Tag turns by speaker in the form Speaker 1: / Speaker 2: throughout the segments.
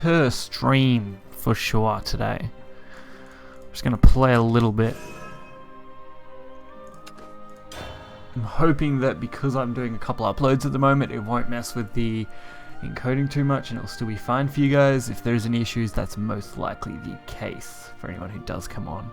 Speaker 1: per stream for sure today. I'm just going to play a little bit. I'm hoping that because I'm doing a couple uploads at the moment, it won't mess with the encoding too much and it'll still be fine for you guys. If there's any issues, that's most likely the case for anyone who does come on.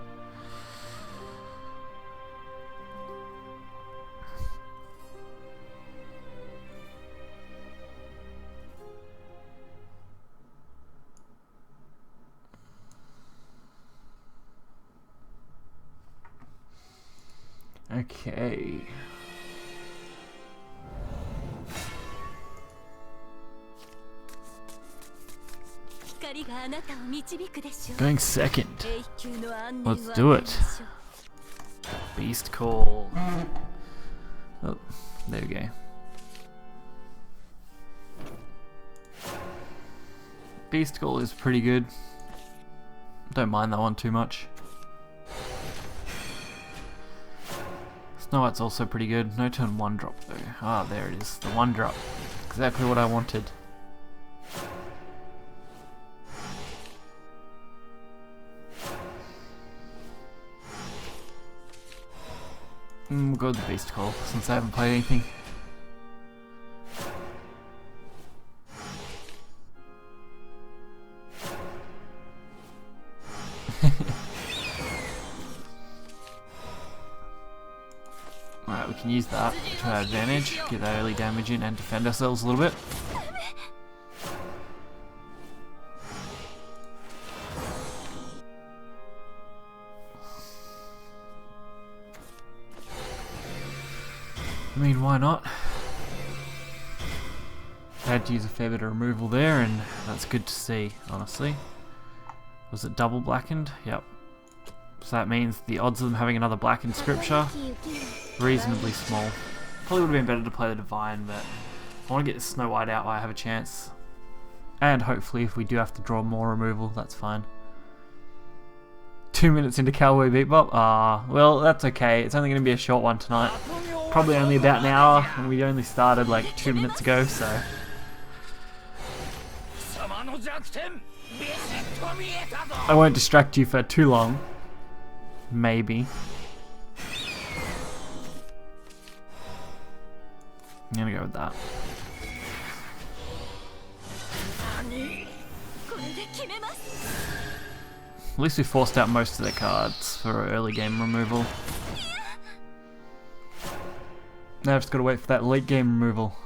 Speaker 1: Okay. Going second. Let's do it. Beast Call. Oh, there we go. Beast Call is pretty good. Don't mind that one too much. Snow White's also pretty good. No turn 1 drop though. Ah, there it is. The 1 drop. Exactly what I wanted. We'll go with the Beast Call since I haven't played anything. Alright, we can use that to our advantage, get that early damage in and defend ourselves a little bit. I mean, why not? I had to use a fair bit of removal there, and that's good to see, honestly. Was it double blackened? Yep. So that means the odds of them having another blackened scripture, reasonably small. Probably would have been better to play the Divine, but I want to get Snow White out while I have a chance. And hopefully if we do have to draw more removal, that's fine. 2 minutes into Cowboy Bebop? Ah, well, that's okay. It's only going to be a short one tonight. Probably only about an hour, and we only started like 2 minutes ago, so... I won't distract you for too long. Maybe. I'm gonna go with that. At least we forced out most of their cards for early game removal. Now I've just got to wait for that late game removal.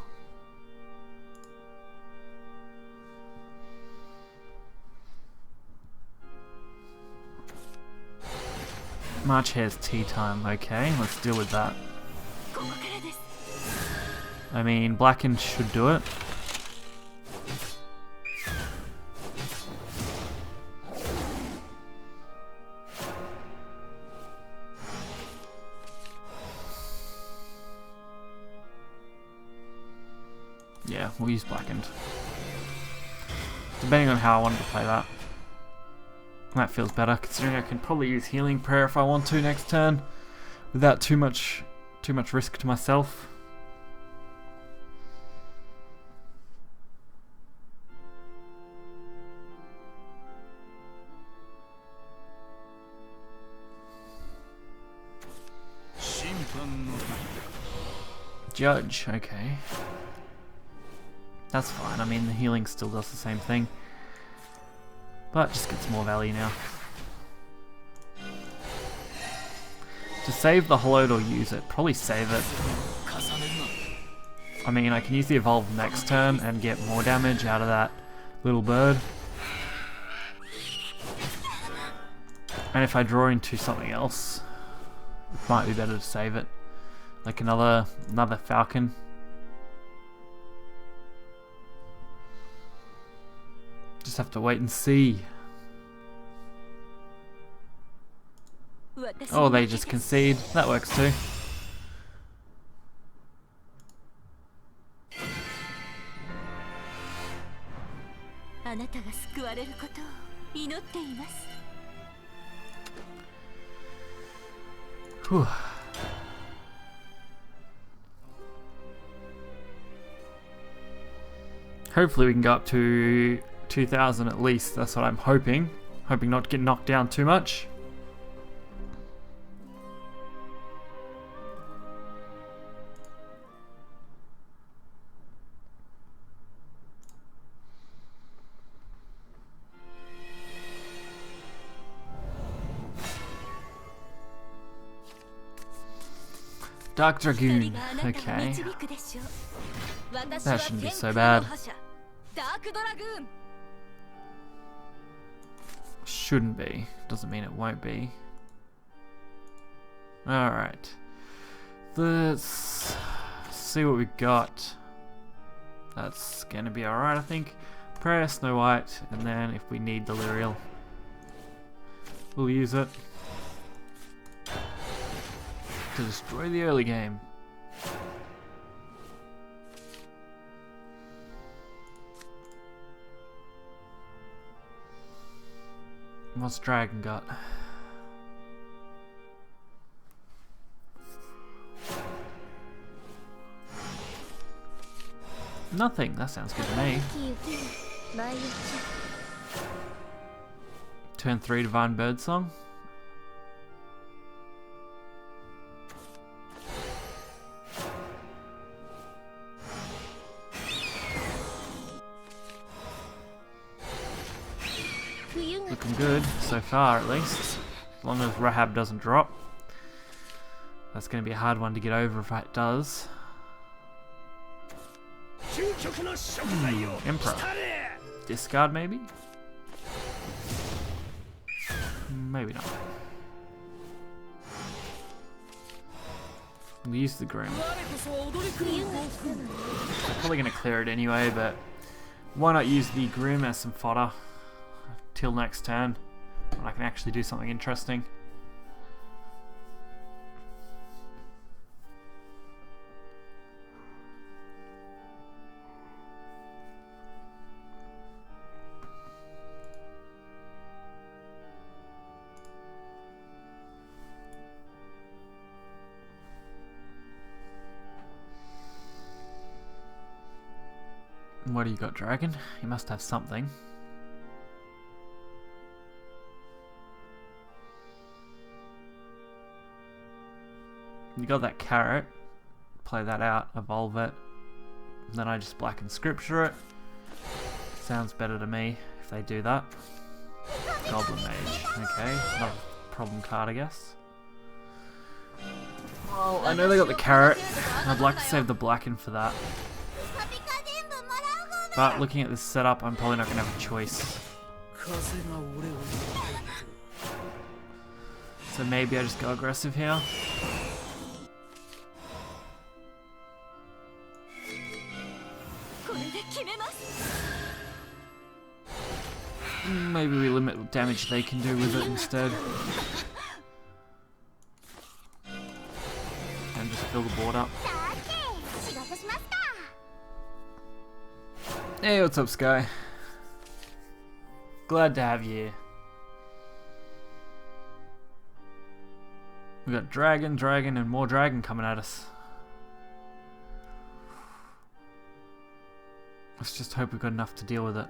Speaker 1: March Hare's tea time, okay, let's deal with that. I mean, Blackened should do it. Yeah, we'll use Blackened. Depending on how I wanted to play that. That feels better, considering I can probably use Healing Prayer if I want to next turn, without too much risk to myself. Judge, okay. That's fine, I mean the healing still does the same thing. But just gets more value now. To save the Hollowed or use it, probably save it. I mean, I can use the Evolve next turn and get more damage out of that little bird. And if I draw into something else, it might be better to save it. Like another Falcon. Just have to wait and see. Oh, they just concede. That works too. Whew. Hopefully we can go up to 2,000 at least. That's what I'm hoping. Hoping not to get knocked down too much. Dark Dragoon. Okay. That shouldn't be so bad. Shouldn't be. Doesn't mean it won't be. Alright. Let's see what we got. That's gonna be alright, I think. Prayer, Snow White, and then if we need Delirial, we'll use it to destroy the early game. What's Dragon got? Nothing. That sounds good to me. Turn 3 Divine Birdsong. Looking good so far, at least. As long as Rahab doesn't drop. That's going to be a hard one to get over if it does. Emperor. Discard, maybe? Maybe not. We'll use the Grim. I'm probably going to clear it anyway, but why not use the Grim as some fodder till next turn when I can actually do something interesting. What do you got, Dragon? You must have something. You got that carrot. Play that out, evolve it. And then I just blacken scripture it. Sounds better to me if they do that. Goblin Mage. Okay, not a problem card, I guess. Well, I know they got the carrot. I'd like to save the blacken for that. But looking at this setup, I'm probably not going to have a choice. So maybe I just go aggressive here. Maybe we limit what damage they can do with it instead. And just fill the board up. Hey, what's up, Sky? Glad to have you here. We got dragon, and more dragon coming at us. Let's just hope we've got enough to deal with it.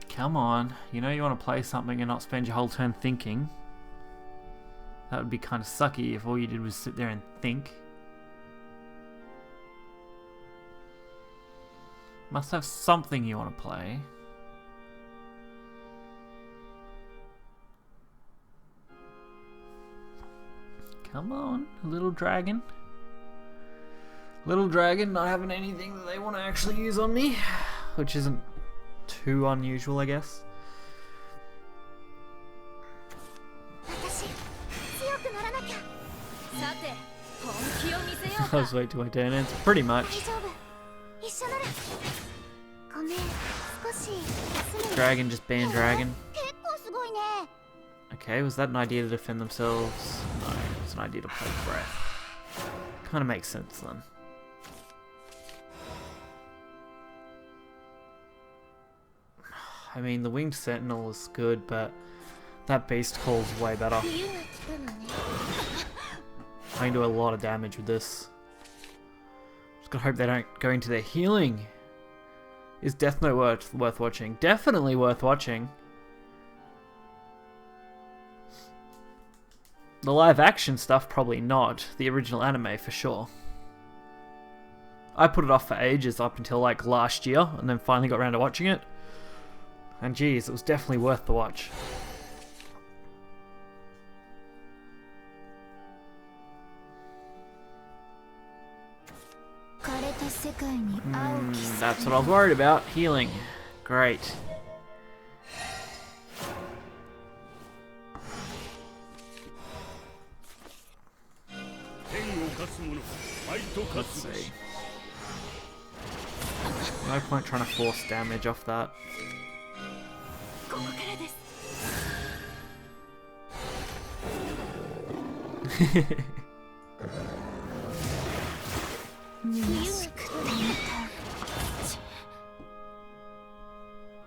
Speaker 1: Come on, you know you want to play something and not spend your whole turn thinking. That would be kind of sucky if all you did was sit there and think. Must have something you want to play. Come on, little dragon. Little dragon not having anything that they want to actually use on me, which isn't too unusual, I guess. I was waiting till I turn in. Pretty much. Dragon just ban dragon. Okay, was that an idea to defend themselves? No, it was an idea to play breath. Kind of makes sense then. I mean, the Winged Sentinel is good, but that Beast Call is way better. I can do a lot of damage with this. Just gotta hope they don't go into their healing. Is Death Note worth watching? Definitely worth watching. The live action stuff, probably not. The original anime, for sure. I put it off for ages up until like last year, and then finally got around to watching it. And geez, it was definitely worth the watch. That's what I was worried about. Healing. Great. Let's see. No point trying to force damage off that.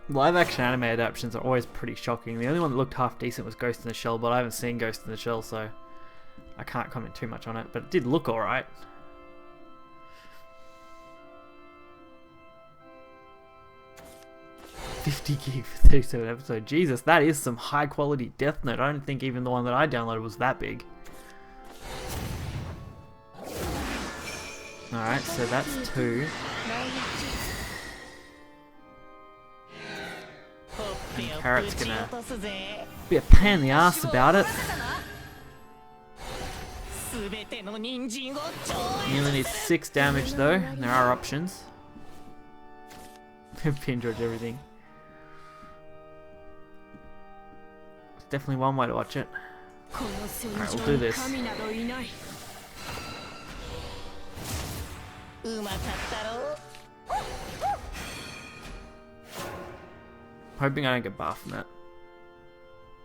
Speaker 1: Live action anime adaptations are always pretty shocking. The only one that looked half decent was Ghost in the Shell, but I haven't seen Ghost in the Shell, so I can't comment too much on it, but it did look alright. $50 gig for 37 episodes. Jesus, that is some high quality Death Note. I don't think even the one that I downloaded was that big. Alright, so that's 2. And Carrot's gonna be a pain in the ass about it. He only needs 6 damage though, and there are options. Pin dodge everything. It's definitely one way to watch it. Alright, we'll do this. Hoping I don't get Bahamut.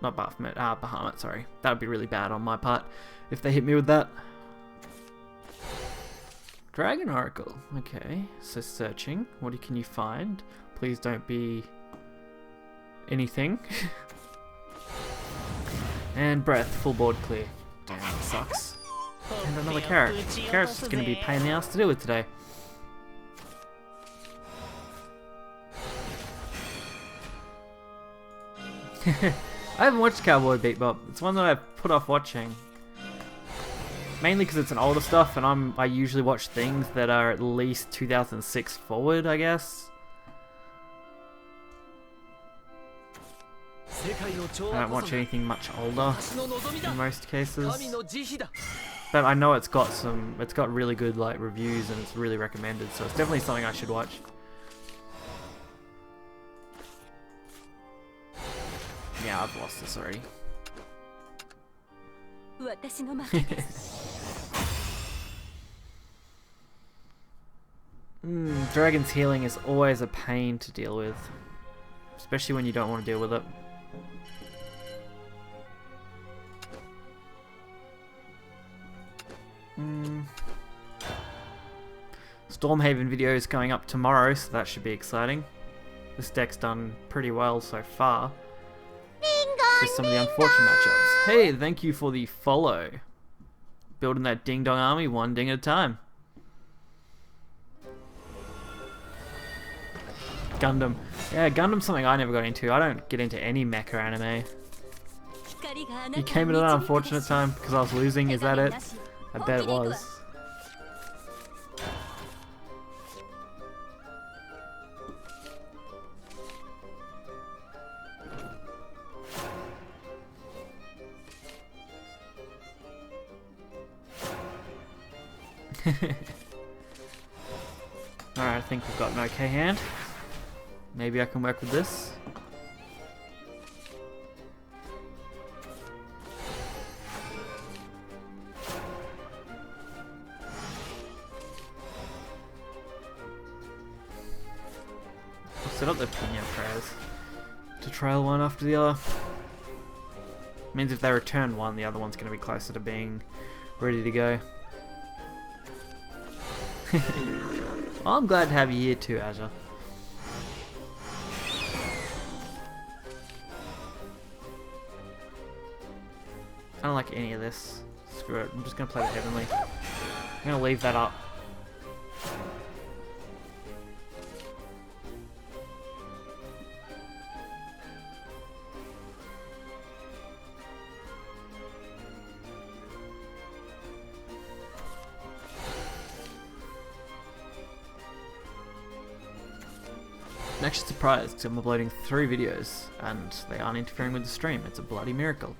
Speaker 1: Not Bahamut, Bahamut, sorry. That would be really bad on my part if they hit me with that. Dragon Oracle. Okay, so searching. What can you find? Please don't be anything. And breath, full board clear. Damn, that sucks. And another carrot. Carrot's just going to be a pain in the ass to deal with today. I haven't watched Cowboy Bebop. It's one that I've put off watching. Mainly because it's an older stuff, and I usually watch things that are at least 2006 forward, I guess. I don't watch anything much older in most cases. But I know it's got really good like reviews and it's really recommended, so it's definitely something I should watch. Yeah, I've lost this already. Dragon's healing is always a pain to deal with. Especially when you don't want to deal with it. Stormhaven video is going up tomorrow, so that should be exciting. This deck's done pretty well so far. Just some of the unfortunate matchups. Hey, thank you for the follow. Building that ding dong army one ding at a time. Gundam. Yeah, Gundam's something I never got into. I don't get into any mecha anime. You came at an unfortunate time because I was losing, is that it? I bet it was. Alright, I think we've got an okay hand. Maybe I can work with this. I'll set up the Pinya prayers to trail one after the other. Means if they return one, the other one's going to be closer to being ready to go. Well, I'm glad to have you here too, Azure. I don't like any of this. It's screw it. I'm just going to play the Heavenly. I'm going to leave that up. I'm actually surprised because I'm uploading 3 videos and they aren't interfering with the stream. It's a bloody miracle.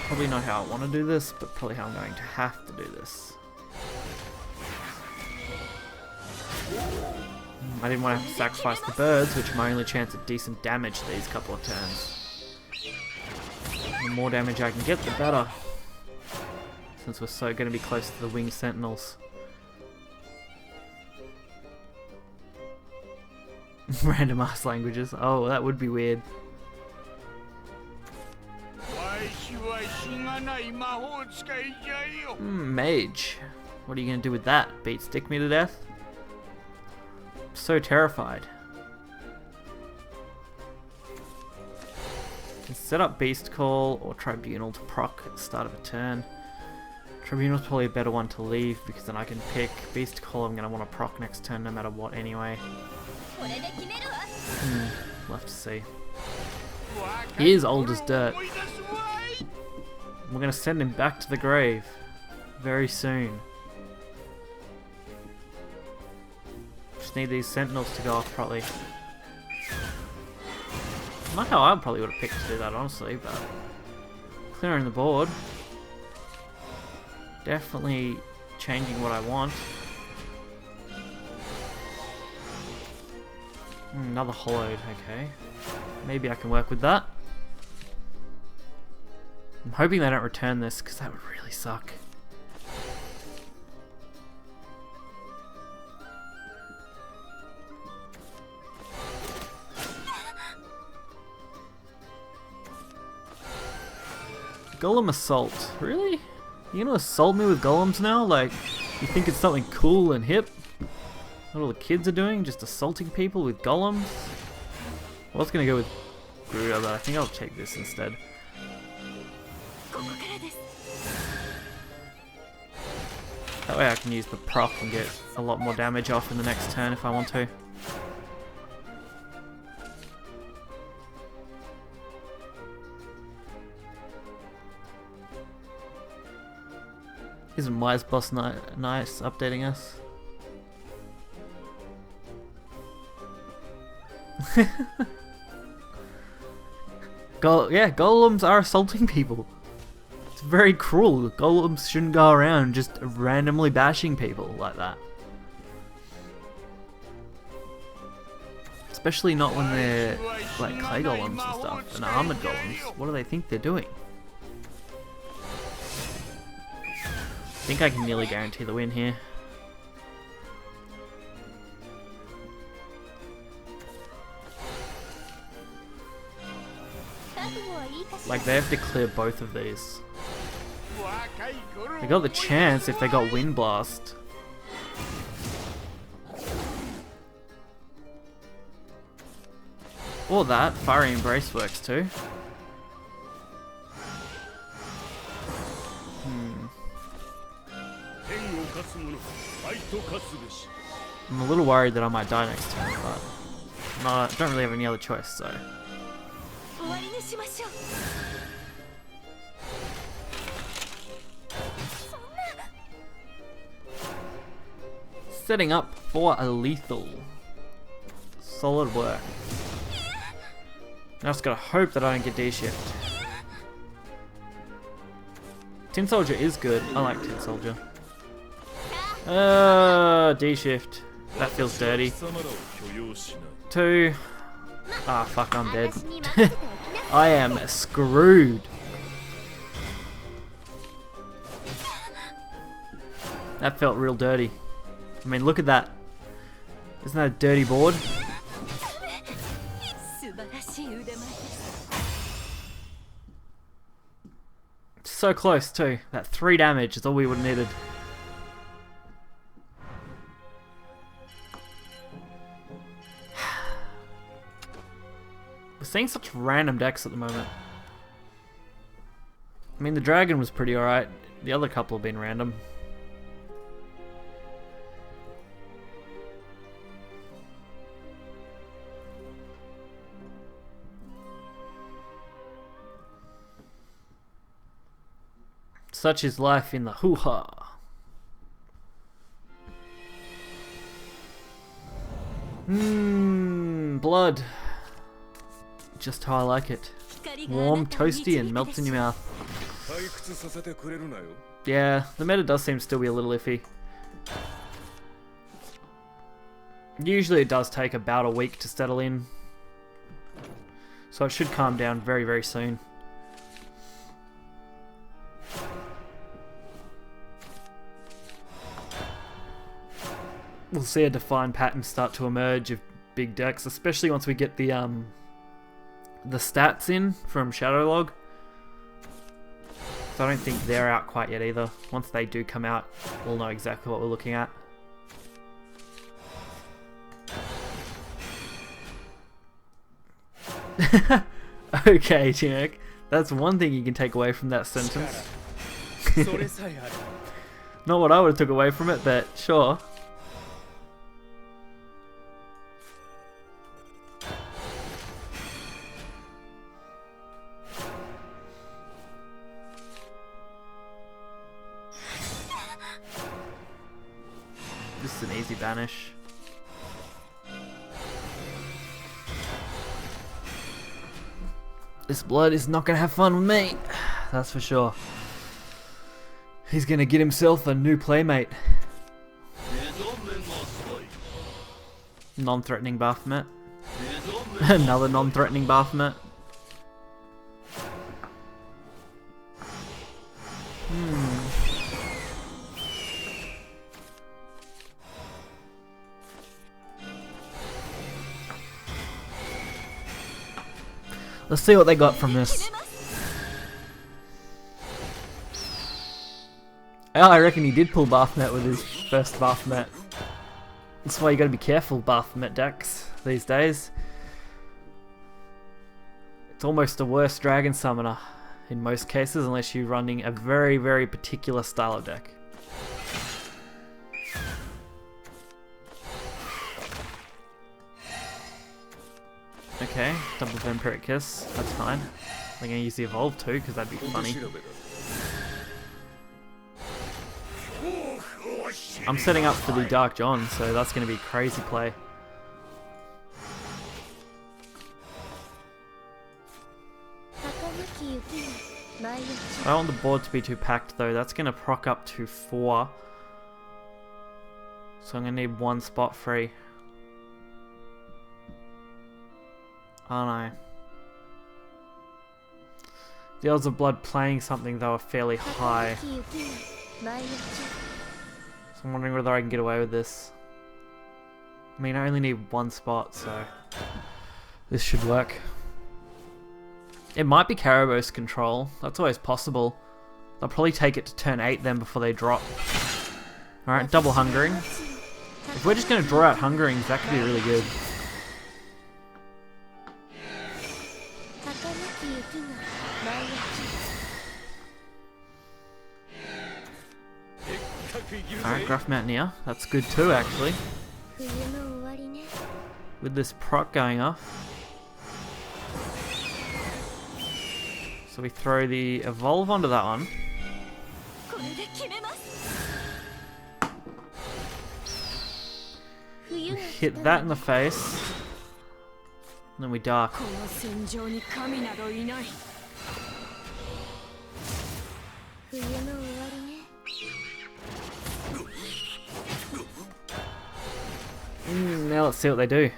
Speaker 1: Probably not how I want to do this, but probably how I'm going to have to do this. I didn't want to have to sacrifice the birds, which are my only chance at decent damage these couple of turns. The more damage I can get, the better. Since we're so going to be close to the winged sentinels. Random ass languages. Oh, that would be weird. Mage. What are you going to do with that? Beat stick me to death? I'm so terrified. Can set up Beast Call or Tribunal to proc at the start of a turn. Tribunal's probably a better one to leave because then I can pick. Beast Call I'm going to want to proc next turn no matter what anyway. We'll have to see. He is old as dirt. We're going to send him back to the grave very soon. Just need these sentinels to go off properly. Not how I probably would have picked to do that, honestly, but clearing the board. Definitely changing what I want. Another hollowed, okay. Maybe I can work with that. I'm hoping they don't return this, because that would really suck. Golem Assault. Really? You gonna assault me with golems now? Like, you think it's something cool and hip? What all the kids are doing? Just assaulting people with golems? I was gonna go with Gruda, but I think I'll take this instead. That way I can use the proc and get a lot more damage off in the next turn if I want to. Isn't Wise Boss nice updating us? Yeah, golems are assaulting people. It's very cruel. Golems shouldn't go around just randomly bashing people like that. Especially not when they're like clay golems and stuff, and armored golems. What do they think they're doing? I think I can nearly guarantee the win here. Like, they have to clear both of these. They got the chance if they got Wind Blast. Or that, Fiery Embrace works too. I'm a little worried that I might die next turn, but no, I don't really have any other choice, so. Setting up for a lethal. Solid work. I just gotta hope that I don't get D-shift. Tin Soldier is good. I like Tin Soldier. D-shift. That feels dirty. 2. Ah, fuck, I'm dead. I am screwed. That felt real dirty. I mean, look at that. Isn't that a dirty board? So close too. That 3 damage is all we would have needed. We're seeing such random decks at the moment. I mean, the dragon was pretty alright. The other couple have been random. Such is life in the hoo-ha. Blood. Just how I like it. Warm, toasty, and melts in your mouth. Yeah, the meta does seem to still be a little iffy. Usually it does take about a week to settle in. So it should calm down very, very soon. We'll see a defined pattern start to emerge of big decks, especially once we get the stats in from Shadowlog. So I don't think they're out quite yet either. Once they do come out, we'll know exactly what we're looking at. Okay, Tinek. That's one thing you can take away from that sentence. Not what I would have took away from it, but sure. This is an easy banish. This blood is not going to have fun with me. That's for sure. He's going to get himself a new playmate. Non-threatening Bahamut. Another non-threatening Bahamut. Let's see what they got from this. Oh, I reckon he did pull Bahamut with his first Bahamut. That's why you gotta be careful, Bahamut decks, these days. It's almost a worse dragon summoner in most cases, unless you're running a very, very particular style of deck. Okay, double Vampiric Kiss, that's fine. I'm gonna use the Evolve too, because that'd be funny. I'm setting up for the Dark John, so that's gonna be crazy play. I don't want the board to be too packed though, that's gonna proc up to 4. So I'm gonna need 1 spot free. Oh no. The odds of blood playing something though are fairly high. So I'm wondering whether I can get away with this. I mean, I only need 1 spot, so this should work. It might be Caribos control. That's always possible. They'll probably take it to turn 8 then before they drop. Alright, double Hungering. If we're just going to draw out Hungerings, that could be really good. Alright, Gruff Mountaineer. That's good too, actually. With this proc going off. So we throw the Evolve onto that one. We hit that in the face. And then we Dark. Now let's see what they do.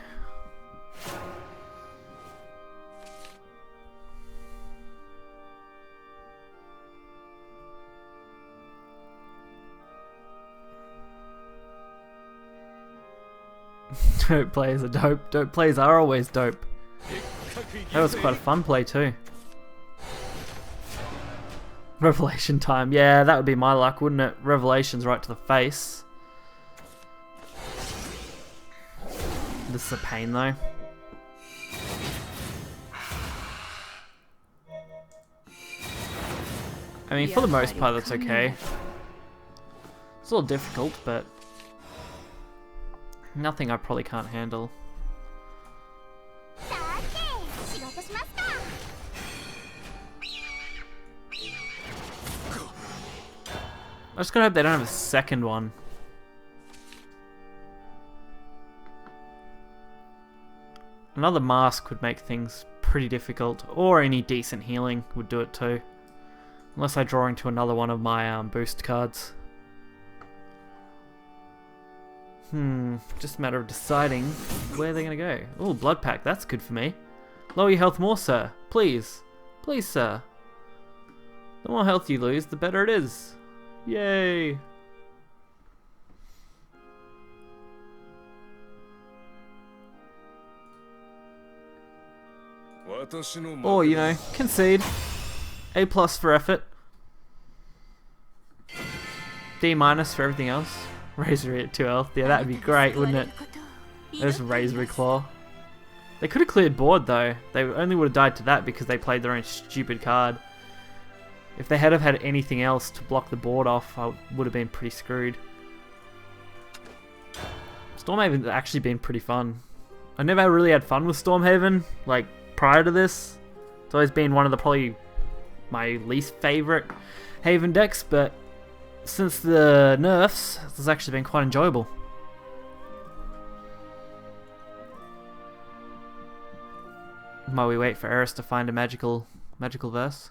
Speaker 1: Dope players are dope. Dope plays are always dope. That was quite a fun play too. Revelation time. Yeah, that would be my luck, wouldn't it? Revelations right to the face. This is a pain though. I mean, for the most part, that's okay. It's a little difficult, but nothing I probably can't handle. I just gotta hope they don't have a second one. Another mask would make things pretty difficult, or any decent healing would do it too. Unless I draw into another one of my boost cards. Just a matter of deciding where they're gonna go. Oh, blood pack, that's good for me. Lower your health more, sir. Please. Please, sir. The more health you lose, the better it is. Yay! Or, you know, concede. A+ for effort. D- for everything else. Razor at 2 health. Yeah, that'd be great, wouldn't it? There's Razor Claw. They could have cleared board though. They only would have died to that because they played their own stupid card. If they had have had anything else to block the board off, I would have been pretty screwed. Stormhaven's actually been pretty fun. I never really had fun with Stormhaven, like, prior to this. It's always been one of the probably my least favourite Haven decks, but since the nerfs, this has actually been quite enjoyable. While we wait for Eris to find a magical verse.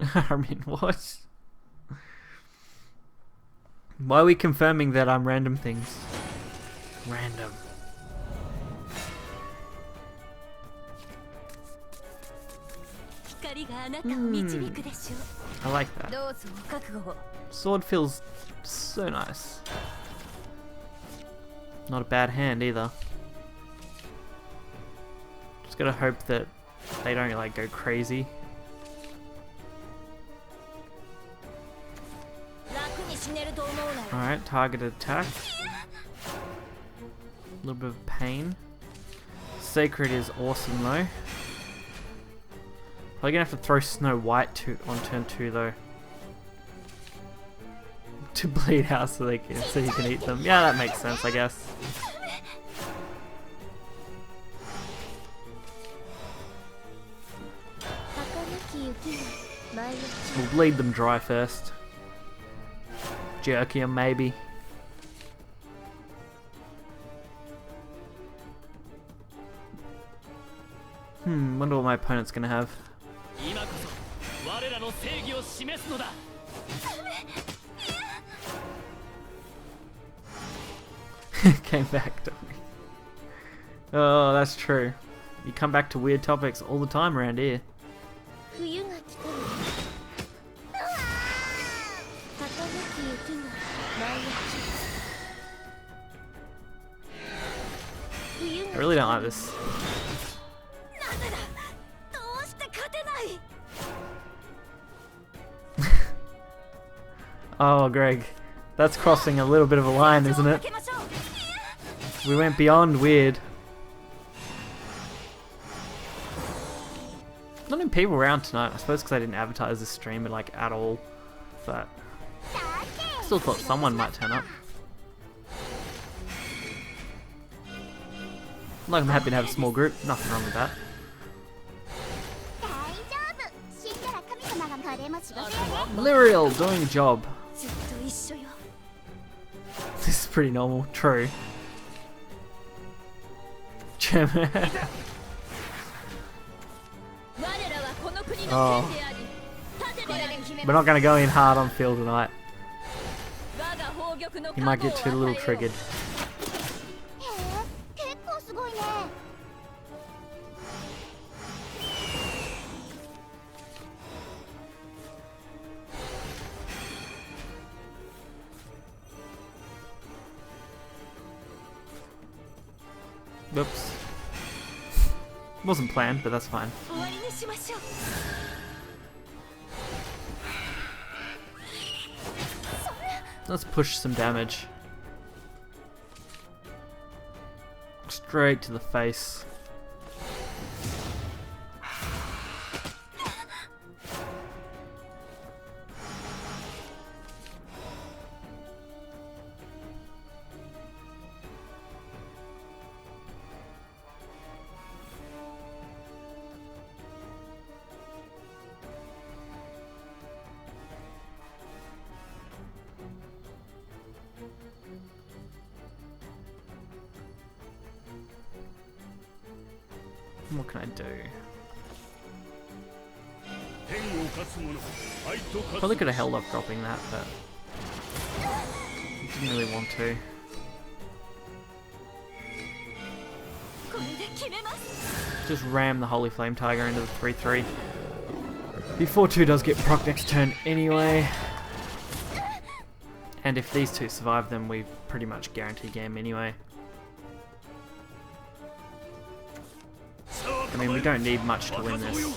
Speaker 1: I mean, what? Why are we confirming that I'm random things? Random. I like that. Sword feels so nice. Not a bad hand either. Just gotta hope that they don't like go crazy. Alright, targeted attack. A little bit of pain. Sacred is awesome though. Probably gonna have to throw Snow White on turn 2 though. To bleed out so he can eat them. Yeah, that makes sense, I guess. We'll bleed them dry first. Jerky them maybe. Wonder what my opponent's gonna have. Came back to me. Oh, that's true. You come back to weird topics all the time around here. I really don't like this. Oh, Greg. That's crossing a little bit of a line, isn't it? We went beyond weird. Not many people around tonight, I suppose because I didn't advertise this stream like at all. But I still thought someone might turn up. Like, I'm happy to have a small group, nothing wrong with that. Lyriel doing a job. This is pretty normal, true. Oh. We're not going to go in hard on Phil tonight. He might get too little triggered. Whoops. Wasn't planned, but that's fine. Let's push some damage. Straight to the face. What can I do? Probably could have held off dropping that, but didn't really want to. Just ram the Holy Flame Tiger into the 3-3. The 4-2 does get proc next turn anyway. And if these two survive, then we pretty much guarantee game anyway. I mean, we don't need much to win this.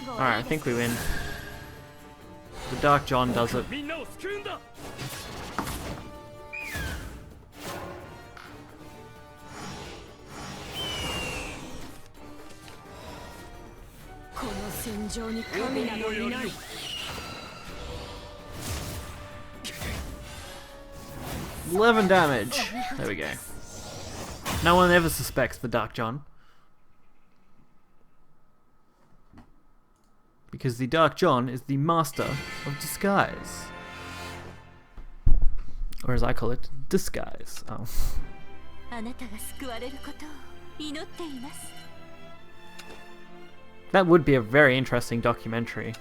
Speaker 1: Alright, I think we win. The Dark John does it. $11 damage. There we go. No one ever suspects the Dark John. Because the Dark John is the master of disguise. Or as I call it, disguise. Oh. That would be a very interesting documentary.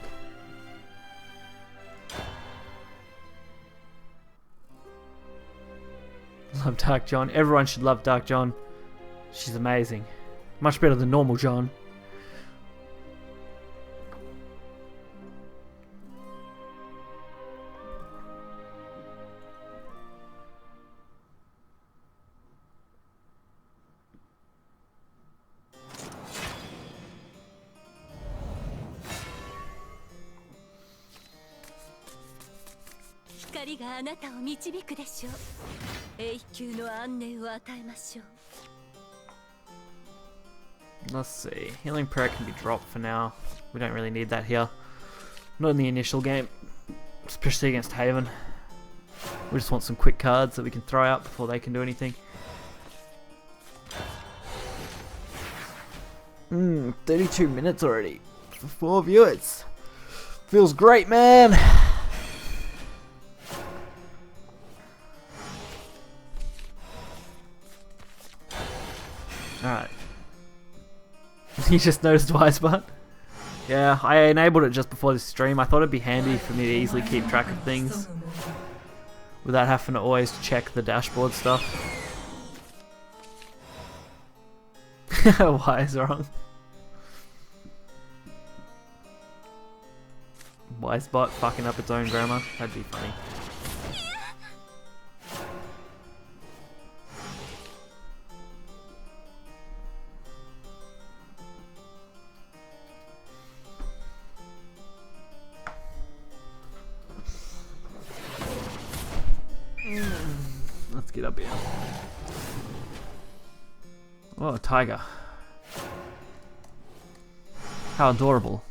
Speaker 1: Love Dark John. Everyone should love Dark John. She's amazing. Much better than normal John. Let's see. Healing prayer can be dropped for now. We don't really need that here. Not in the initial game, especially against Haven. We just want some quick cards that we can throw out before they can do anything. 32 minutes already for 4 viewers. Feels great, man. Alright. You just noticed Wisebot? Yeah, I enabled it just before this stream. I thought it'd be handy for me to easily keep track of things without having to always check the dashboard stuff. Why is wrong? Wisebot fucking up its own grammar? That'd be funny. Let's get up here. Oh, a tiger. How adorable.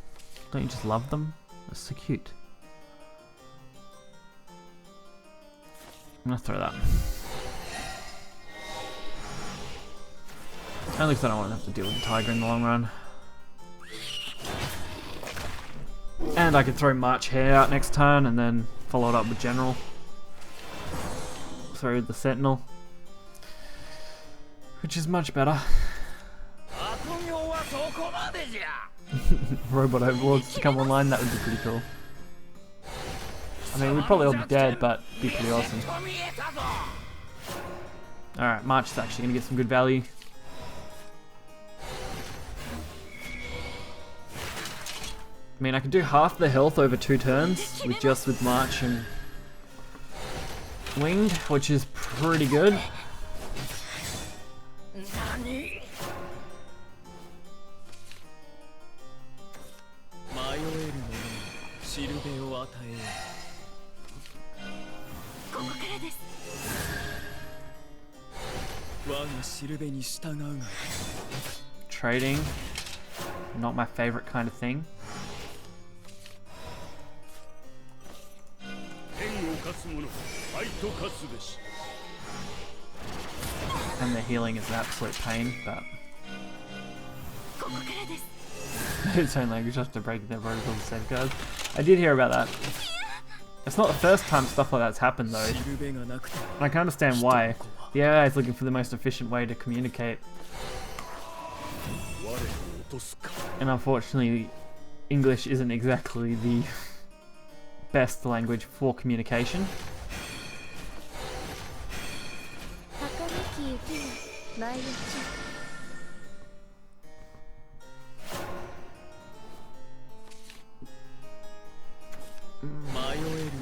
Speaker 1: Don't you just love them? They're so cute. I'm gonna throw that. At least I don't want to have to deal with the tiger in the long run. And I could throw March Hare out next turn and then follow it up with General. Throw the Sentinel. Which is much better. Robot Overlords to come online, that would be pretty cool. I mean, we'd probably all be dead, but it'd be pretty awesome. Alright, March is actually going to get some good value. I mean, I can do half the health over 2 turns with just with March and Winged, which is pretty good. Trading, not my favorite kind of thing. And the healing is an absolute pain, but its own language has to break their protocols to safeguards. I did hear about that. It's not the first time stuff like that's happened though. And I can understand why. The AI is looking for the most efficient way to communicate. And unfortunately, English isn't exactly the best language for communication.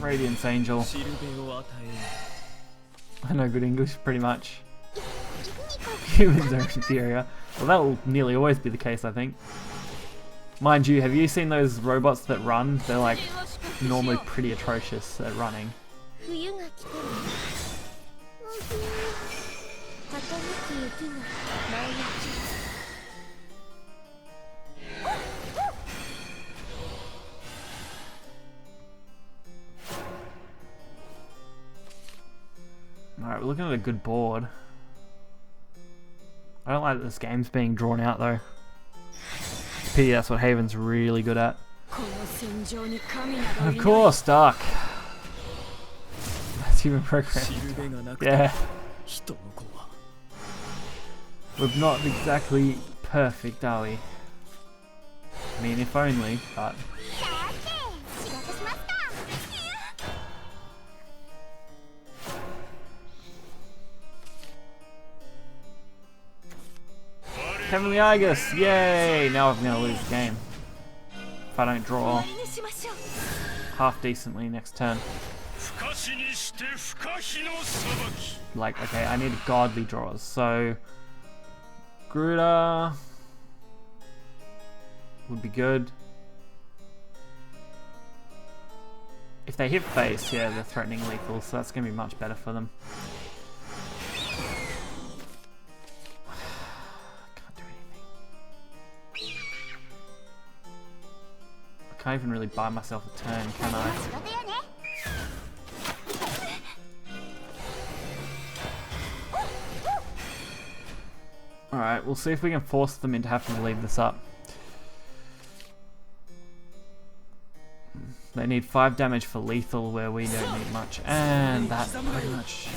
Speaker 1: Radiance Angel. I know good English, pretty much. Humans are inferior. Well, that will nearly always be the case, I think. Mind you, have you seen those robots that run? They're like normally pretty atrocious at running. Alright, we're looking at a good board. I don't like that this game's being drawn out though. Pity that's what Haven's really good at. And of course, Dark. That's human progress. Yeah. We're not exactly perfect, are we? I mean, if only, but... Heavenly Argus! Yay! Now I'm going to lose the game. If I don't draw half decently next turn. Like, okay, I need godly draws. So, Gruda would be good. If they hit face, yeah, they're threatening lethal, so that's going to be much better for them. I can't even really buy myself a turn, can I? Alright, we'll see if we can force them into having to leave this up. They need 5 damage for lethal where we don't need much, and that pretty much...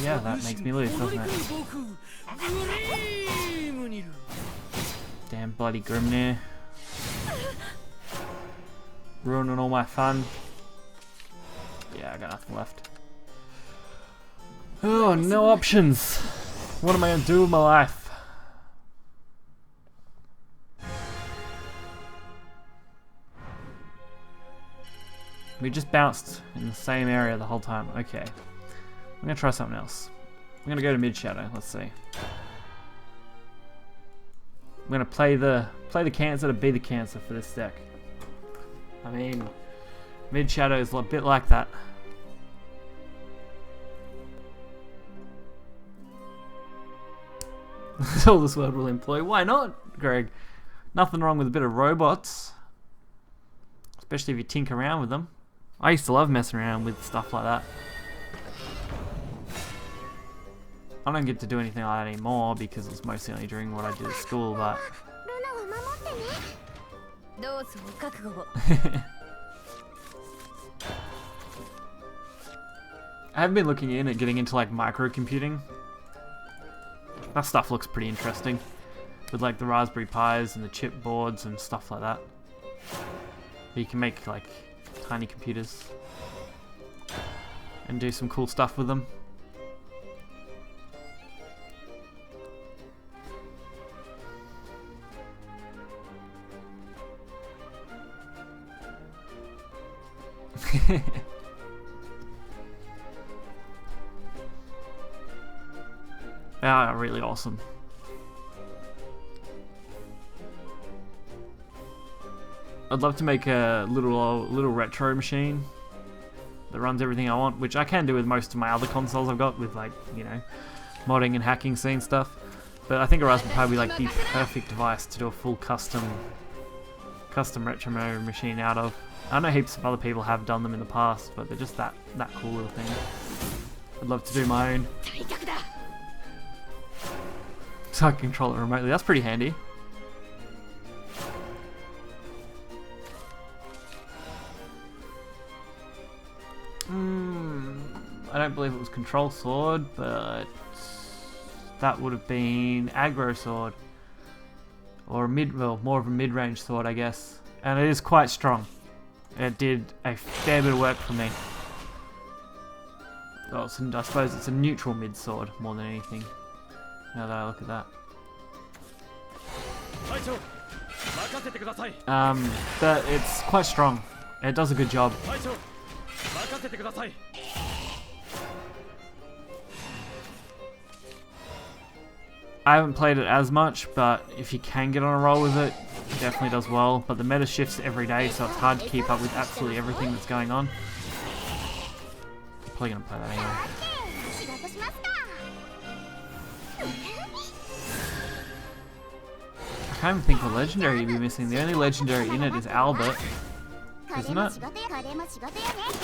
Speaker 1: Yeah, that makes me lose, doesn't it? Damn bloody Grimnir. Ruining all my fun. Yeah, I got nothing left. Oh, no options. What am I gonna do with my life? We just bounced in the same area the whole time. Okay. I'm gonna try something else. I'm gonna go to mid shadow. Let's see. I'm gonna play the cancer to be the cancer for this deck. I mean, mid shadow is a bit like that. That's all this world will employ. Why not, Greg? Nothing wrong with a bit of robots. Especially if you tinker around with them. I used to love messing around with stuff like that. I don't get to do anything like that anymore because it's mostly only during what I did at school, but... I have been looking in at getting into like microcomputing. That stuff looks pretty interesting. With like the Raspberry Pis and the chip boards and stuff like that. You can make like tiny computers and do some cool stuff with them. Ah, really awesome. I'd love to make a little retro machine that runs everything I want, which I can do with most of my other consoles I've got with, like, you know, modding and hacking scene stuff. But I think a Raspberry Pi would be like the perfect device to do a full custom retro machine out of. I know heaps of other people have done them in the past, but they're just that cool little thing. I'd love to do my own. So I can control it remotely. That's pretty handy. I don't believe it was Control Sword, but that would have been aggro sword. Or well, more of a mid-range sword, I guess. And it is quite strong. It did a fair bit of work for me. Well, I suppose it's a neutral mid-sword more than anything. Now that I look at that. But it's quite strong. It does a good job. I haven't played it as much, but if you can get on a roll with it, it definitely does well. But the meta shifts every day, so it's hard to keep up with absolutely everything that's going on. I'm probably going to play that anyway. I can't even think of a legendary you'd be missing. The only legendary in it is Albert, isn't it?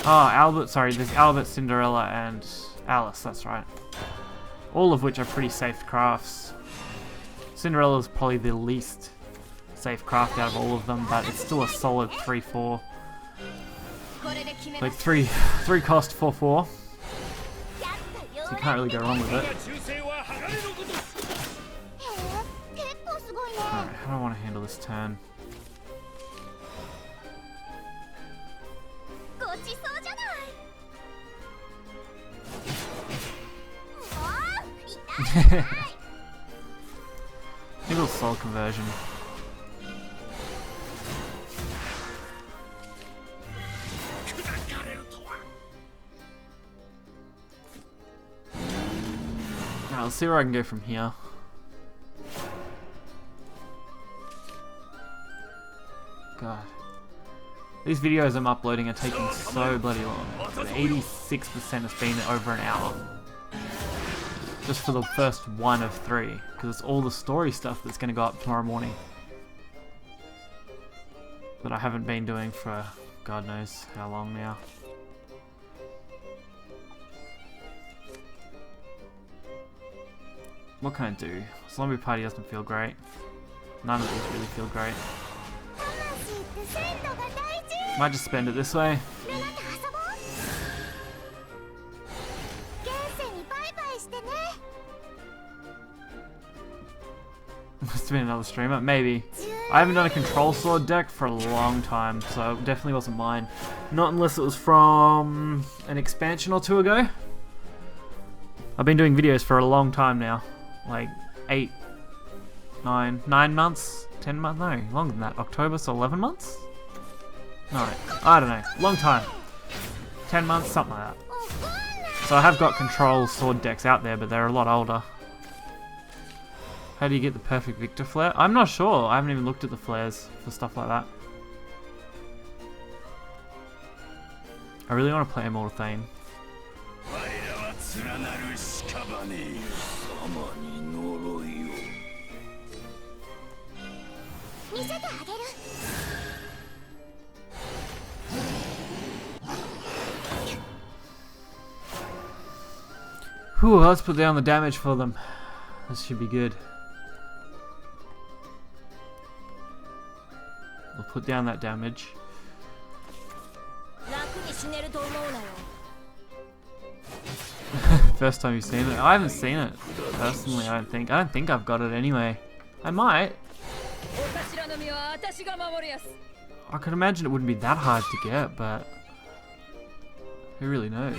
Speaker 1: Oh, Albert, sorry, there's Albert, Cinderella, and Alice, that's right. All of which are pretty safe crafts. Cinderella's probably the least safe craft out of all of them, but it's still a solid 3-4. Like 3 cost 4-4. So you can't really go wrong with it. Alright, how do I want to handle this turn? Little soul conversion. Now let's see where I can go from here. God. These videos I'm uploading are taking so bloody long. 86% has been over an hour. Just for the first one of 3. Because it's all the story stuff that's going to go up tomorrow morning. That I haven't been doing for God knows how long now. What can I do? Zombie Party doesn't feel great. None of these really feel great. Might just spend it this way. Must have been another streamer, maybe. I haven't done a control sword deck for a long time, so it definitely wasn't mine. Not unless it was from an expansion or 2 ago. I've been doing videos for a long time now. Like 8, 9 months? 10 months? No, longer than that. October, so 11 months? No, I don't know. Long time. 10 months, something like that. So I have got control sword decks out there, but they're a lot older. How do you get the perfect Victor flare? I'm not sure. I haven't even looked at the flares for stuff like that. I really want to play Immortal Thane. Whew, let's put down the damage for them. This should be good. We'll put down that damage. First time you've seen it? I haven't seen it personally. I don't think. I don't think I've got it anyway. I might. I could imagine it wouldn't be that hard to get, but who really knows?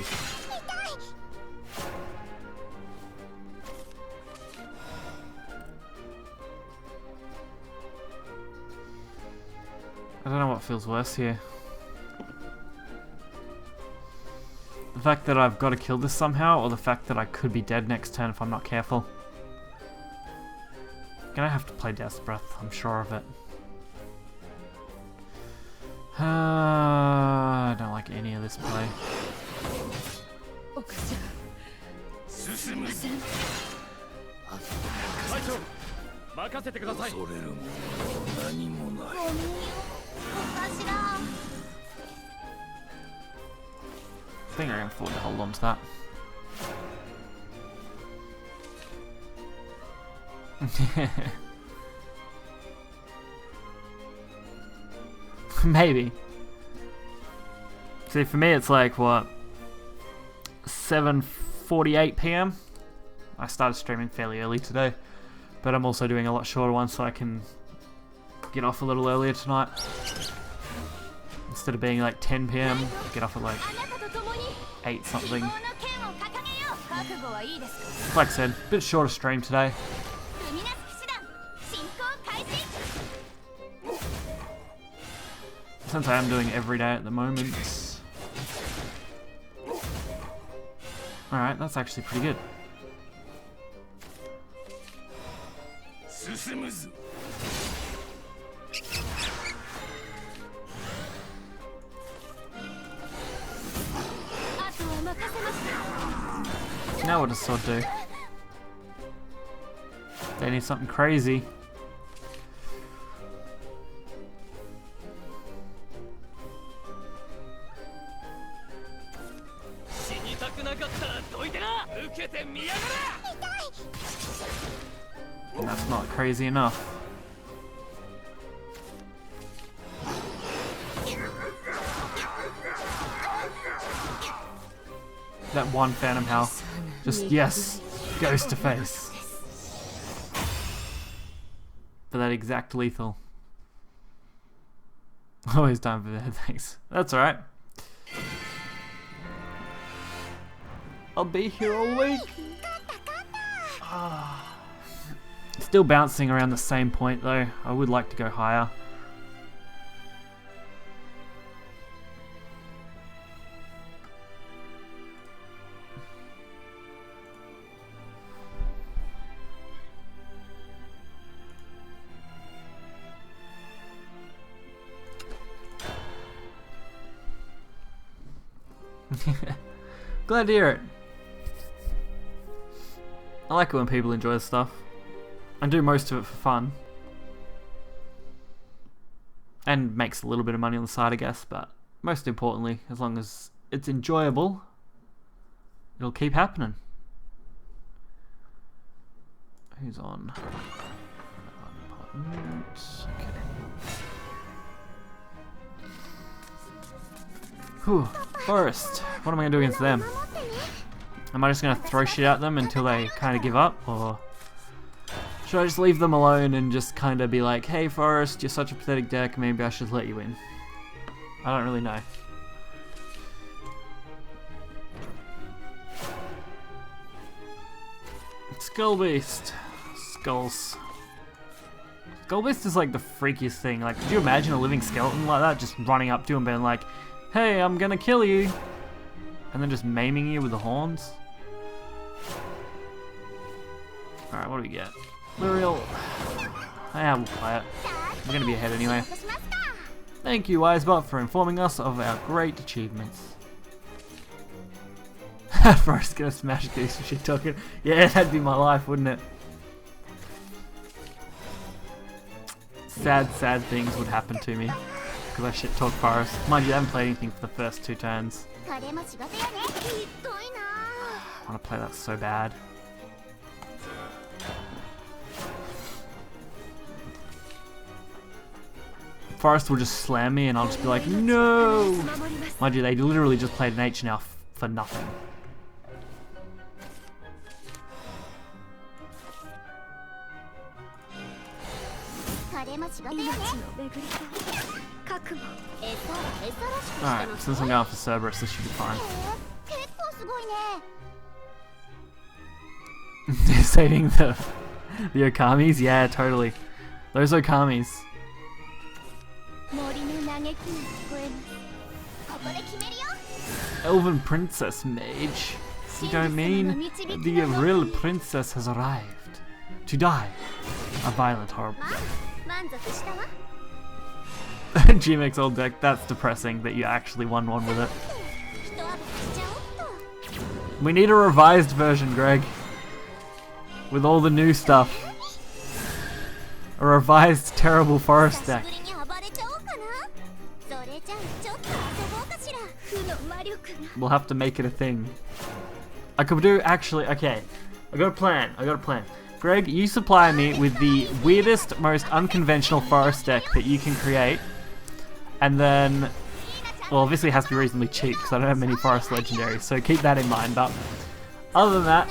Speaker 1: I don't know what feels worse here. The fact that I've got to kill this somehow, or the fact that I could be dead next turn if I'm not careful. I'm gonna have to play Death's Breath, I'm sure of it. I don't like any of this play. I think I can afford to hold on to that. Maybe. See, for me it's like, what, 7:48 PM? I started streaming fairly early today, but I'm also doing a lot shorter ones so I can get off a little earlier tonight. Instead of being like 10 PM, get off at like 8 something. Like I said, bit shorter stream today. Since I am doing it every day at the moment. Alright, that's actually pretty good. Now what does Sword do? They need something crazy. And that's not crazy enough. That one Phantom Howl. Just, yes, goes to face. For that exact lethal. Always time for that, thanks. That's alright. I'll be here all week. Still bouncing around the same point though. I would like to go higher. Glad to hear it. I like it when people enjoy this stuff. I do most of it for fun. And makes a little bit of money on the side, I guess, but most importantly, as long as it's enjoyable, it'll keep happening. Who's on? Okay. Whew. Forest. What am I going to do against them? Am I just going to throw shit at them until they kind of give up? Or should I just leave them alone and just kind of be like, hey Forest, you're such a pathetic deck, maybe I should let you in? I don't really know. Skull Beast. Skulls. Skull Beast is like the freakiest thing. Like, could you imagine a living skeleton like that just running up to him being like, hey, I'm gonna kill you, and then just maiming you with the horns? Alright, what do we get? Luriel. Yeah, we'll play it. We're gonna be ahead anyway. Thank you, Wisebot, for informing us of our great achievements. Forrest's gonna smash Goose for shit talking. Yeah, that'd be my life, wouldn't it? Sad, sad things would happen to me because I shit talk Forest. Mind you, I haven't played anything for the first 2 turns. I want to play that so bad. Forest will just slam me and I'll just be like, no! Mind you, they literally just played an H now for nothing. Alright, since I'm going for Cerberus, this should be fine. Saving the Okamis? Yeah, totally. Those Okamis. Elven Princess Mage. You don't mean the real princess has arrived to die a violent, horrible death. GMX old deck, that's depressing that you actually won one with it. We need a revised version, Greg. With all the new stuff. A revised terrible forest deck. We'll have to make it a thing. I could do, actually, okay. I got a plan. Greg, you supply me with the weirdest, most unconventional forest deck that you can create. And then, well, obviously it has to be reasonably cheap because I don't have many forest legendaries, so keep that in mind. But other than that,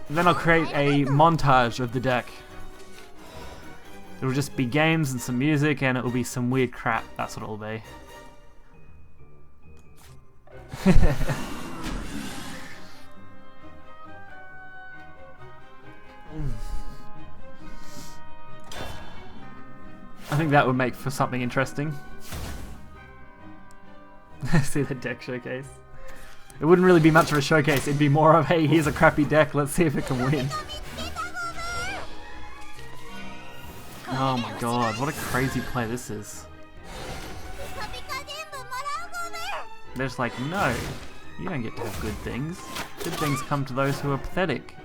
Speaker 1: And then I'll create a montage of the deck. It'll just be games and some music, and it'll be some weird crap. That's what it'll be. I think that would make for something interesting. See the deck showcase. It wouldn't really be much of a showcase, it'd be more of, hey, here's a crappy deck, let's see if it can win. Oh my god, what a crazy play this is. They're just like, no, you don't get to have good things. Good things come to those who are pathetic.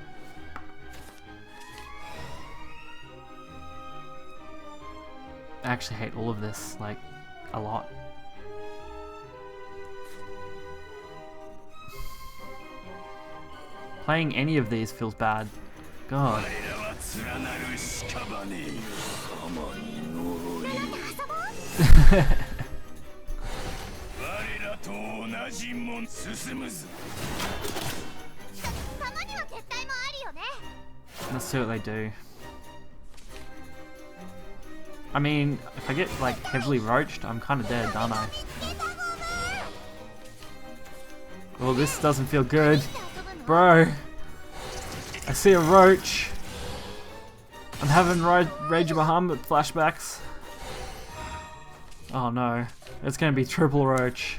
Speaker 1: I actually hate all of this, like, a lot. Playing any of these feels bad. God. Let's see what they do. I mean, if I get like heavily roached, I'm kind of dead, aren't I? Well, this doesn't feel good. Bro, I see a roach. I'm having Rage of Bahamut flashbacks. Oh no, it's gonna be triple roach.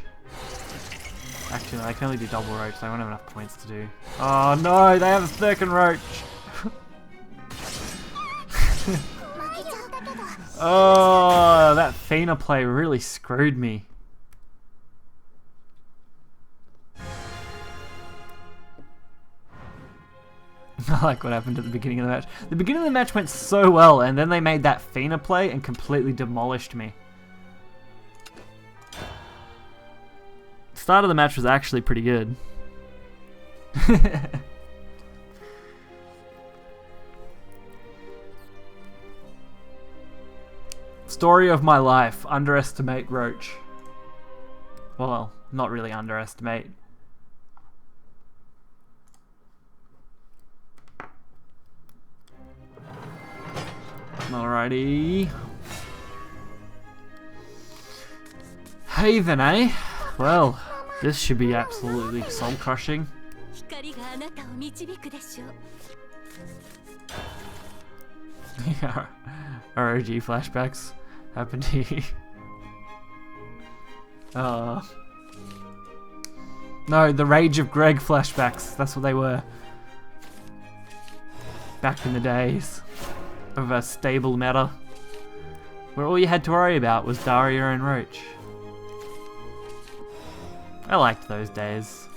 Speaker 1: Actually, I can only do double roach, so I won't have enough points to do. Oh no, they have a second roach. Oh, that Fina play really screwed me. I like what happened at the beginning of the match. The beginning of the match went so well, and then they made that Fina play and completely demolished me. The start of the match was actually pretty good. Story of my life. Underestimate roach. Well, not really underestimate. Alrighty. Haven, eh? Well, this should be absolutely soul crushing. Yeah, ROG flashbacks happened here. No, the Rage of Greg flashbacks. That's what they were. Back in the days of a stable meta, where all you had to worry about was Daria and Roach. I liked those days.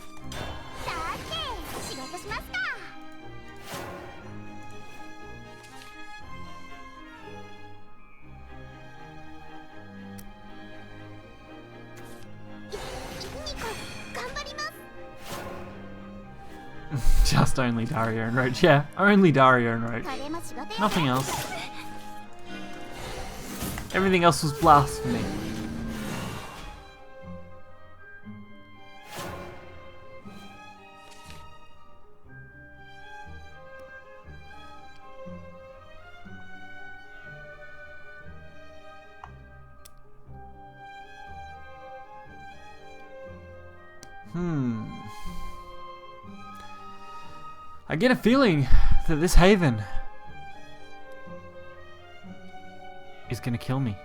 Speaker 1: Just only Daria and Roach. Yeah, only Daria and Roach. Nothing else. Everything else was blasphemy. I get a feeling that this Haven is gonna kill me.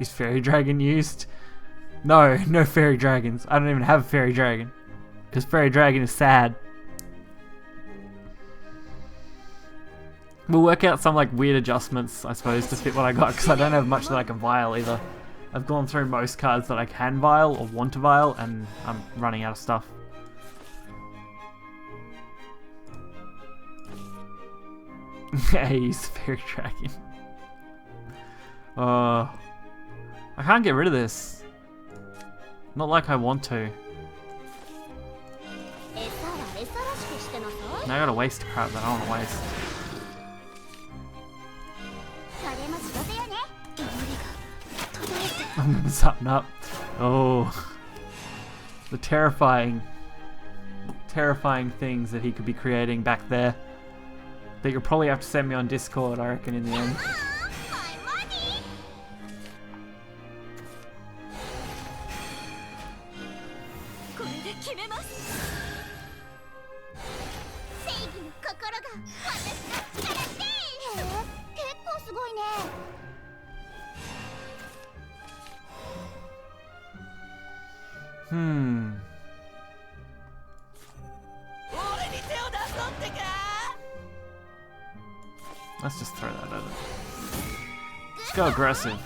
Speaker 1: Is Fairy Dragon used? No, no Fairy Dragons. I don't even have a Fairy Dragon. Because Fairy Dragon is sad. We'll work out some like weird adjustments, I suppose, to fit what I got. Because I don't have much that I can vial either. I've gone through most cards that I can vial or want to vial, and I'm running out of stuff. Ace Fairy Dragon. I can't get rid of this. Not like I want to. Now I gotta waste crap that I don't want to waste. I'm moving something up. Oh. The terrifying terrifying things that he could be creating back there. That you'll probably have to send me on Discord, I reckon, in the end. Let's just throw that over. Let's go aggressive.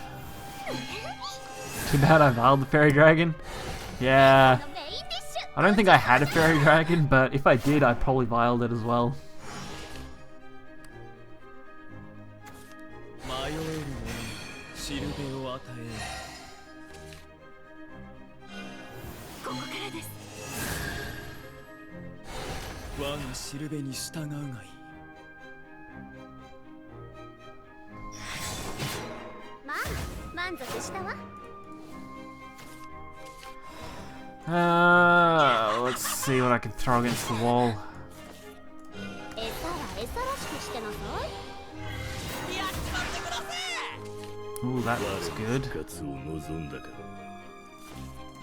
Speaker 1: Too bad I veiled the fairy dragon. Yeah. I don't think I had a fairy dragon, but if I did, I probably veiled it as well. Let's see what I can throw against the wall. Ooh, that looks good.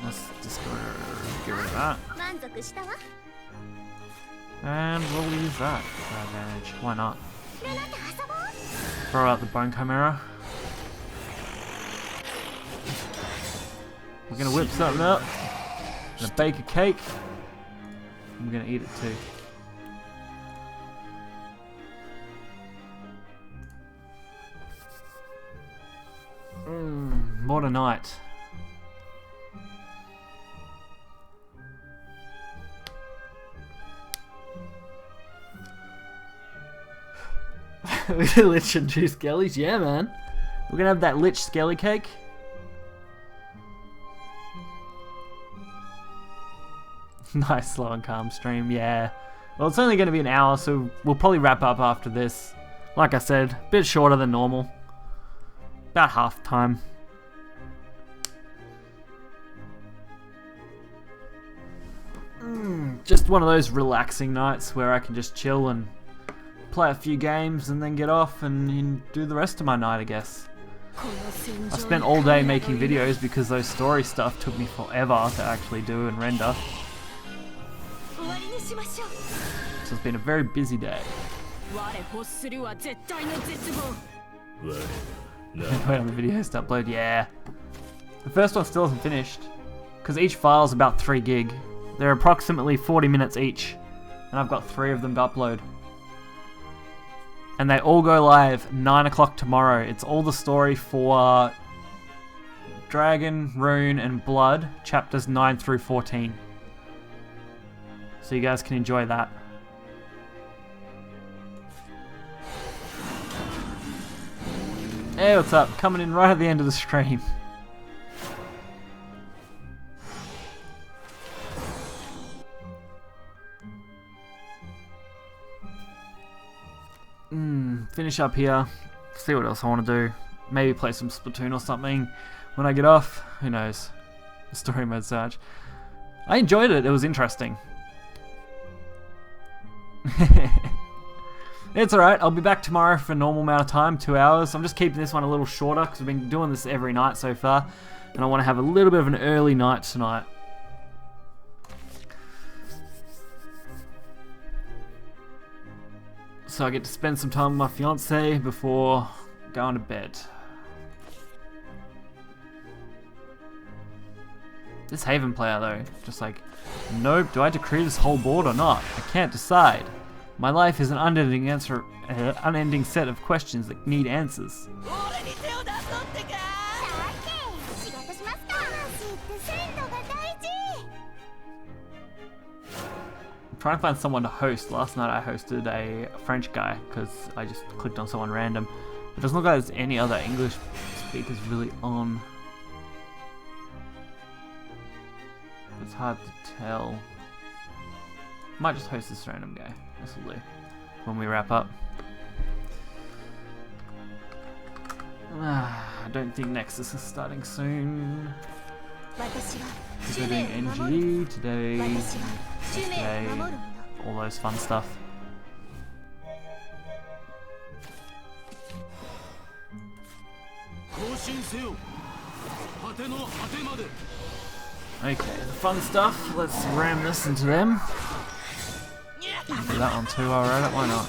Speaker 1: Let's just get rid of that. And we'll use that for our advantage. Why not? Throw out the bone chimera. We're gonna whip something up. Gonna bake a cake. I'm gonna eat it too. What a night. Lich and 2 skellies? Yeah, man. We're gonna have that lich skelly cake. Nice slow and calm stream, yeah. Well, it's only going to be an hour, so we'll probably wrap up after this. Like I said, a bit shorter than normal. About half time. Just one of those relaxing nights where I can just chill and play a few games and then get off and do the rest of my night, I guess. I spent all day making videos because those story stuff took me forever to actually do and render. So it's been a very busy day. Wait on the videos to upload, yeah. The first one still isn't finished, because each file is about 3 gig. They're approximately 40 minutes each, and I've got 3 of them to upload. And they all go live 9 o'clock tomorrow. It's all the story for Dragon, Rune, and Blood, chapters 9 through 14. So you guys can enjoy that. Hey, what's up? Coming in right at the end of the stream. Finish up here. See what else I want to do. Maybe play some Splatoon or something when I get off. Who knows? Story mode search. I enjoyed it. It was interesting. It's alright, I'll be back tomorrow for a normal amount of time, 2 hours. I'm just keeping this one a little shorter because we've been doing this every night so far, and I want to have a little bit of an early night tonight. So I get to spend some time with my fiance before going to bed. This Haven player though, just like, nope, do I decree this whole board or not? I can't decide. My life is an unending set of questions that need answers. I'm trying to find someone to host. Last night I hosted a French guy because I just clicked on someone random. It doesn't look like there's any other English speakers really on. It's hard to tell. Might just host this random guy. This will do when we wrap up. I don't think Nexus is starting soon. We're doing NGE today, all those fun stuff. Okay, the fun stuff, let's ram this into them. Do that one too while we're at it, why not?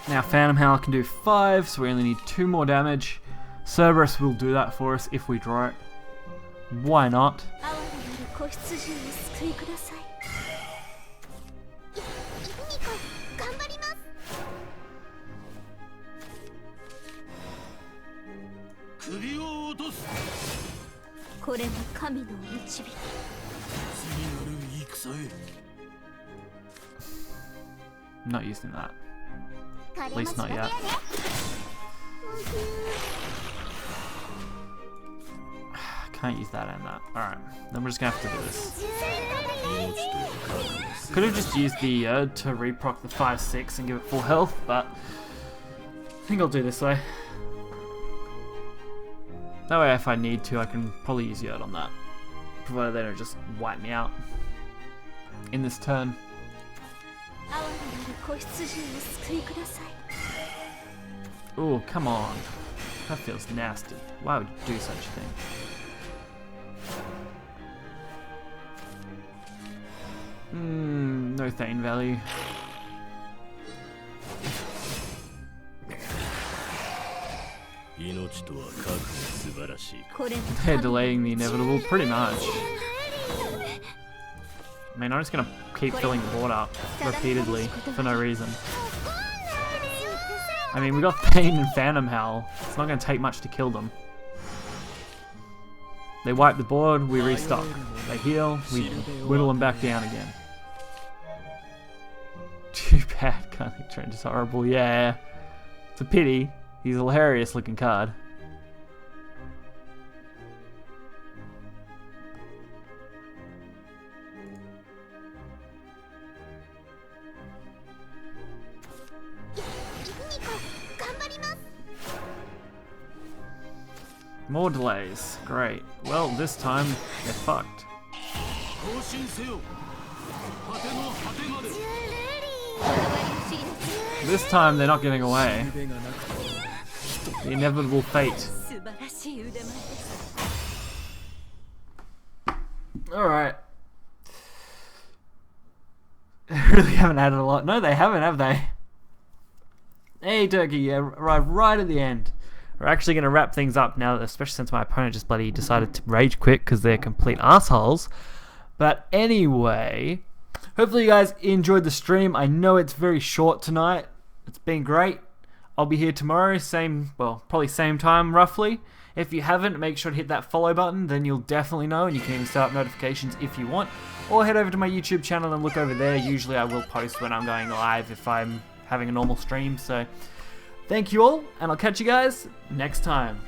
Speaker 1: Now Phantom Howl can do 5, so we only need 2 more damage. Cerberus will do that for us if we draw it. Why not? I'm not using that. At least not yet. Can't use that and that. Alright, then we're just gonna have to do this. Could have just used the to reproc the 5-6 and give it full health, but I think I'll do this way. That way if I need to, I can probably use Yurt on that. Provided they don't just wipe me out in this turn. Oh, come on. That feels nasty. Why would you do such a thing? No Thane value. They're delaying the inevitable, pretty much. I mean, I'm just gonna keep filling the board up repeatedly for no reason. I mean, we got Thane and Phantom Howl. It's not gonna take much to kill them. They wipe the board, we restock. They heal, we whittle them back down again. Too bad, Garlic Trench is horrible, yeah. It's a pity. He's a hilarious looking card. More delays. Great. Well, this time they're fucked. This time they're not getting away. The inevitable fate. Alright. They really haven't added a lot. No, they haven't, have they? Hey, Turkey, yeah, right at the end. We're actually going to wrap things up now, especially since my opponent just bloody decided to rage quit because they're complete assholes. But anyway, hopefully you guys enjoyed the stream. I know it's very short tonight. It's been great. I'll be here tomorrow, probably same time roughly. If you haven't, make sure to hit that follow button, then you'll definitely know, and you can even start up notifications if you want. Or head over to my YouTube channel and look over there. Usually I will post when I'm going live if I'm having a normal stream. So thank you all, and I'll catch you guys next time.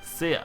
Speaker 1: See ya.